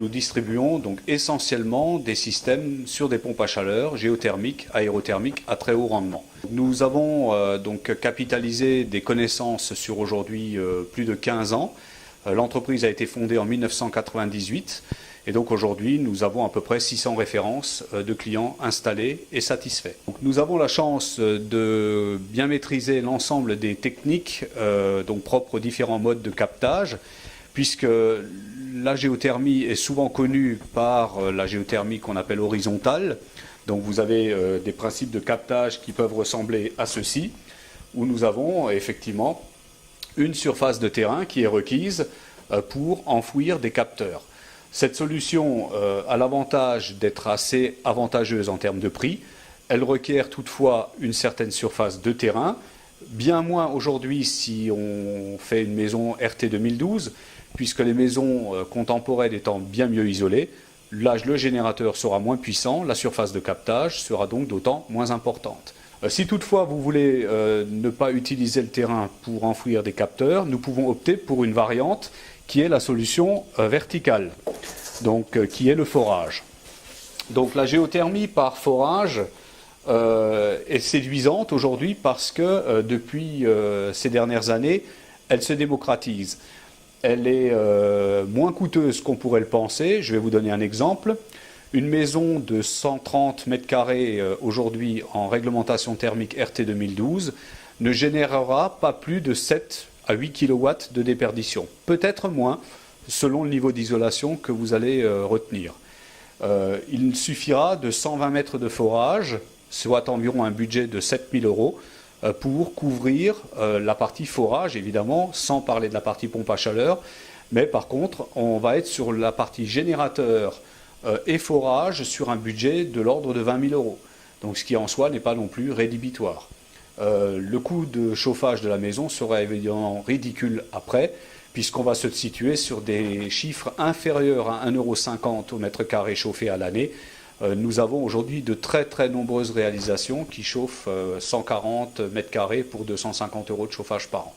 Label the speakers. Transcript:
Speaker 1: Nous distribuons donc essentiellement des systèmes sur des pompes à chaleur géothermiques, aérothermiques à très haut rendement. Nous avons donc capitalisé des connaissances sur aujourd'hui plus de 15 ans. L'entreprise a été fondée en 1998 et donc aujourd'hui nous avons à peu près 600 références de clients installés et satisfaits. Donc, nous avons la chance de bien maîtriser l'ensemble des techniques donc propres aux différents modes de captage, puisque la géothermie est souvent connue par la géothermie qu'on appelle horizontale. Donc vous avez des principes de captage qui peuvent ressembler à ceci, où nous avons effectivement une surface de terrain qui est requise pour enfouir des capteurs. Cette solution a l'avantage d'être assez avantageuse en termes de prix. Elle requiert toutefois une certaine surface de terrain, bien moins aujourd'hui si on fait une maison RT 2012, puisque les maisons contemporaines étant bien mieux isolées, le générateur sera moins puissant, la surface de captage sera donc d'autant moins importante. Si toutefois vous voulez ne pas utiliser le terrain pour enfouir des capteurs, nous pouvons opter pour une variante qui est la solution verticale, donc qui est le forage. Donc la géothermie par forage est séduisante aujourd'hui parce que depuis ces dernières années, elle se démocratise. Elle est moins coûteuse qu'on pourrait le penser. Je vais vous donner un exemple. Une maison de 130 mètres carrés aujourd'hui en réglementation thermique RT 2012 ne générera pas plus de 7 à 8 kW de déperdition. Peut-être moins selon le niveau d'isolation que vous allez retenir. Il suffira de 120 mètres de forage, soit environ un budget de 7 000 € pour couvrir la partie forage, évidemment, sans parler de la partie pompe à chaleur. Mais par contre, on va être sur la partie générateur et forage sur un budget de l'ordre de 20 000 €. Donc ce qui en soi n'est pas non plus rédhibitoire. Le coût de chauffage de la maison sera évidemment ridicule après, puisqu'on va se situer sur des chiffres inférieurs à 1,50 € au mètre carré chauffé à l'année. Nous avons aujourd'hui de très très nombreuses réalisations qui chauffent 140 mètres carrés pour 250 € de chauffage par an.